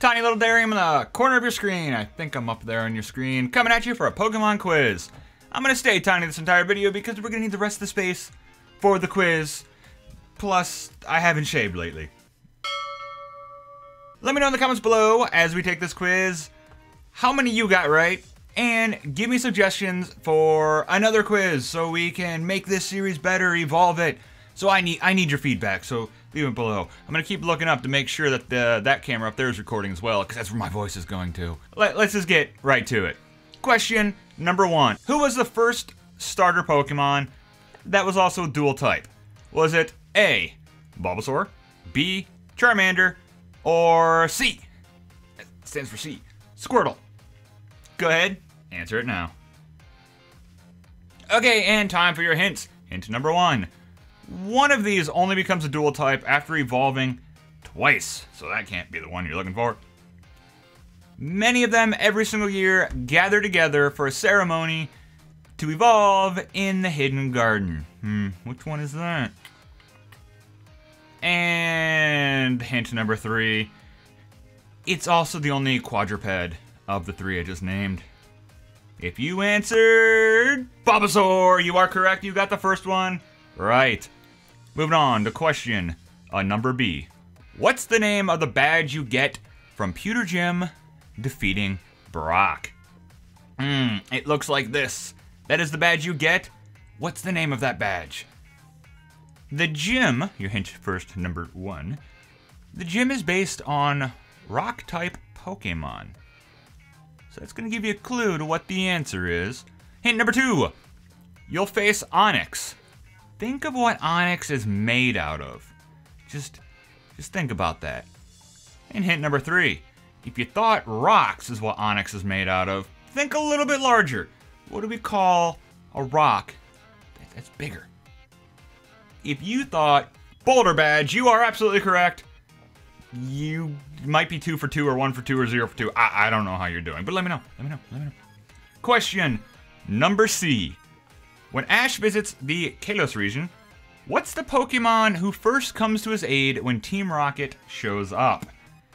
Tiny little Darium in the corner of your screen. I think I'm up there on your screen, coming at you for a Pokemon quiz. I'm gonna stay tiny this entire video because we're gonna need the rest of the space for the quiz. Plus, I haven't shaved lately. Let me know in the comments below as we take this quiz how many you got right, and give me suggestions for another quiz so we can make this series better, evolve it. So I need your feedback, so leave it below. I'm gonna keep looking up to make sure that that camera up there is recording as well, because that's where my voice is going to. Let's just get right to it. Question number 1. Who was the first starter Pokemon that was also dual type? Was it A, Bulbasaur, B, Charmander, or C? That stands for C, Squirtle. Go ahead, answer it now. Okay, and time for your hints. Hint number 1. One of these only becomes a dual type after evolving twice, so that can't be the one you're looking for. Many of them every single year gather together for a ceremony to evolve in the Hidden Garden. Which one is that? And hint number 3. It's also the only quadruped of the 3 I just named. If you answered Bulbasaur, you are correct. You got the first one right. Moving on to question number B. What's the name of the badge you get from Pewter Gym defeating Brock? It looks like this. That is the badge you get. What's the name of that badge? The gym, your hint first, number 1. The gym is based on rock-type Pokemon. So that's going to give you a clue to what the answer is. Hint number 2. You'll face Onix. Think of what Onix is made out of. Just think about that. And hint number 3. If you thought rocks is what Onix is made out of, think a little bit larger. What do we call a rock that's bigger? If you thought Boulder Badge, you are absolutely correct. You might be 2 for 2 or 1 for 2 or 0 for 2. I don't know how you're doing, but let me know. Question number C. When Ash visits the Kalos region, what's the Pokemon who first comes to his aid when Team Rocket shows up?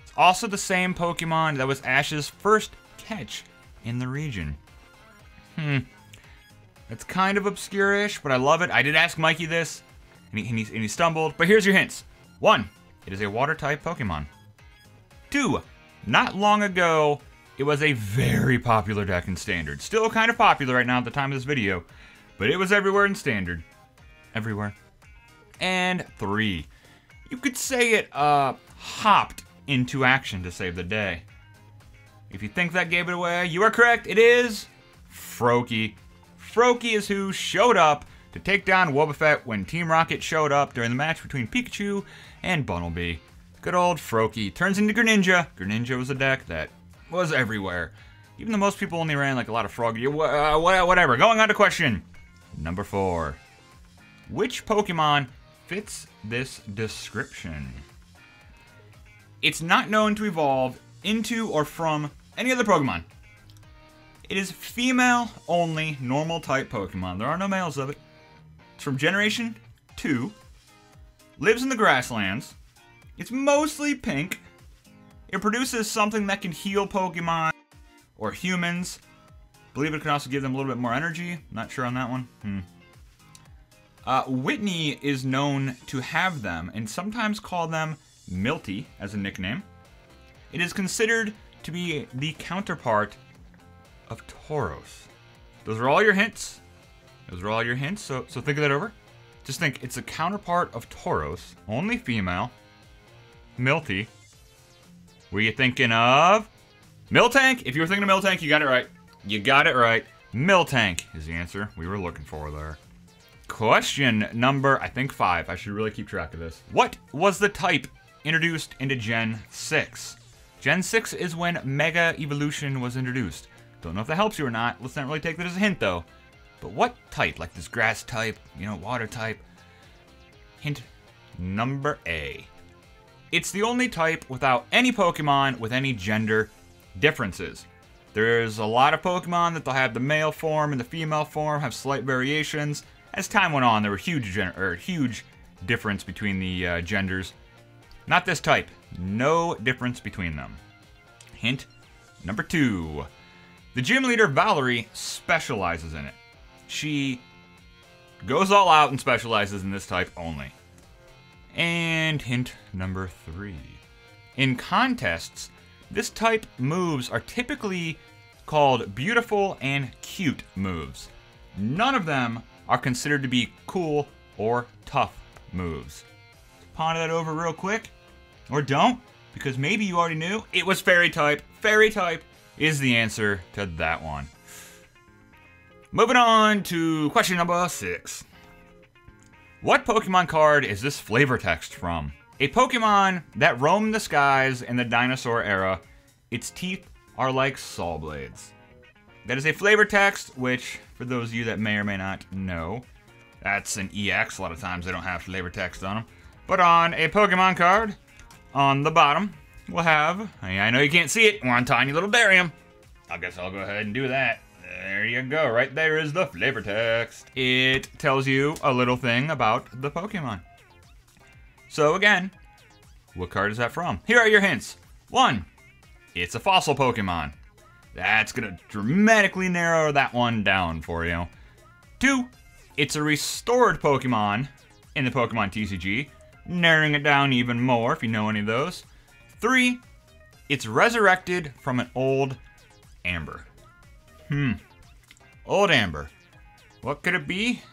It's also the same Pokemon that was Ash's first catch in the region. That's kind of obscure-ish, but I love it. I did ask Mikey this, and he stumbled, but here's your hints. 1. It is a water-type Pokemon. 2. Not long ago, it was a very popular deck in Standard. Still kind of popular right now at the time of this video, but it was everywhere in Standard. Everywhere. And 3. You could say it hopped into action to save the day. If you think that gave it away, you are correct. It is Froakie. Froakie is who showed up to take down Wobbuffet when Team Rocket showed up during the match between Pikachu and Bunnelby. Good old Froakie turns into Greninja. Greninja was a deck that was everywhere. Even though most people only ran like a lot of Froggy, whatever. Going on to question number 4. Which Pokemon fits this description? It's not known to evolve into or from any other Pokemon. It is female-only normal-type Pokemon. There are no males of it. It's from Generation 2. Lives in the grasslands. It's mostly pink. It produces something that can heal Pokemon or humans. I believe it can also give them a little bit more energy. Not sure on that one. Whitney is known to have them and sometimes call them Milty as a nickname. It is considered to be the counterpart of Tauros. Those are all your hints. So think of that over. Just think, it's a counterpart of Tauros, only female, Milty. Were you thinking of Miltank? If you were thinking of Miltank, you got it right. You got it right. Miltank is the answer we were looking for there. Question number, I think 5. I should really keep track of this. What was the type introduced into Gen 6? Gen 6 is when Mega Evolution was introduced. Don't know if that helps you or not. Let's not really take that as a hint, though. But what type? Like this grass type, water type? Hint number A. It's the only type without any Pokemon with any gender differences. There's a lot of Pokemon that they'll have the male form and the female form have slight variations. As time went on, there were huge difference between the genders. Not this type. No difference between them. hint number 2. The gym leader, Valerie, specializes in it. She goes all out and specializes in this type only. And hint number 3. In contests, this type moves are typically called beautiful and cute moves. None of them are considered to be cool or tough moves. Ponder that over real quick. Or don't, because maybe you already knew it was fairy type. Fairy type is the answer to that one. Moving on to question number 6. What Pokemon card is this flavor text from? A Pokemon that roamed the skies in the dinosaur era. Its teeth are like saw blades. That is a flavor text, which, for those of you that may or may not know, that's an EX. A lot of times they don't have flavor text on them. But on a Pokemon card, on the bottom, we'll have, I know you can't see it, we're on tiny little barium. I guess I'll go ahead and do that. There you go, right there is the flavor text. It tells you a little thing about the Pokemon. So again, what card is that from? Here are your hints. 1, it's a fossil Pokemon. That's gonna dramatically narrow that one down for you. 2, it's a restored Pokemon in the Pokemon TCG, narrowing it down even more if you know any of those. 3, it's resurrected from an old amber. Old amber. What could it be?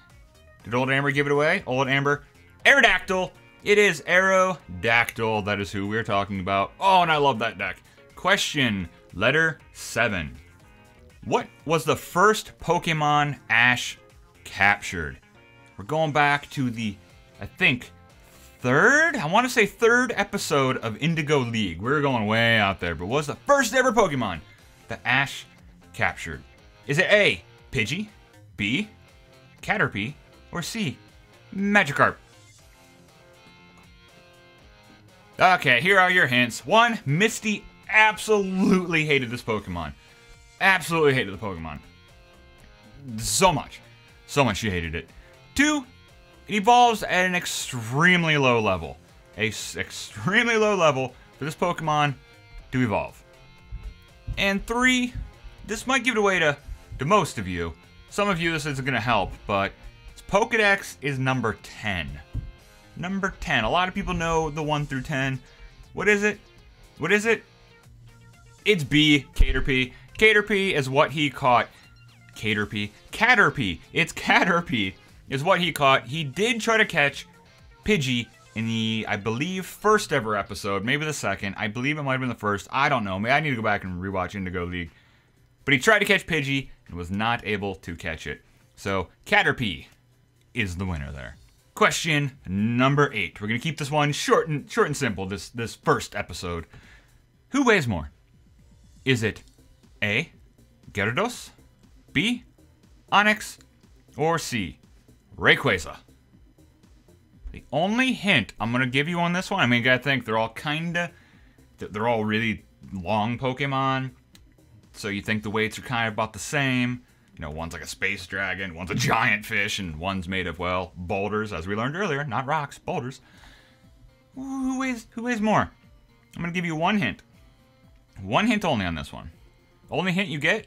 Did old amber give it away? Old amber. Aerodactyl. It is Aerodactyl. That is who we're talking about. Oh, and I love that deck. Question letter 7. What was the first Pokemon Ash captured? We're going back to the, I think, third episode of Indigo League. We're going way out there, but what was the first ever Pokemon that Ash captured? Is it A, Pidgey, B, Caterpie, or C, Magikarp? Okay, here are your hints. 1, Misty absolutely hated this Pokemon. Absolutely hated the Pokemon. So much she hated it. 2, it evolves at an extremely low level. Extremely low level for this Pokemon to evolve. And 3, this might give it away to most of you. Some of you this isn't going to help, but its Pokedex is number 10. Number 10. A lot of people know the 1 through 10. What is it? What is it? It's B, Caterpie. Caterpie is what he caught. Caterpie. It's Caterpie is what he caught. He did try to catch Pidgey in the, I believe, first ever episode. Maybe the second. I believe it might have been the first. I don't know. Maybe I need to go back and rewatch Indigo League. But he tried to catch Pidgey and was not able to catch it. So, Caterpie is the winner there. Question number 8. We're going to keep this one short and simple, this first episode. Who weighs more? Is it A, Gyarados, B, Onix, or C, Rayquaza? The only hint I'm going to give you on this one, I mean, you got to think, they're all really long Pokemon. So you think the weights are kind of about the same. You know, one's like a space dragon, one's a giant fish, and one's made of, well, boulders, as we learned earlier. Not rocks, boulders. Who weighs more? I'm going to give you one hint. One hint only on this one. Only hint you get?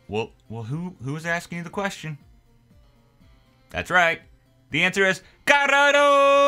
Well, who's asking you the question? That's right. The answer is Gyarados!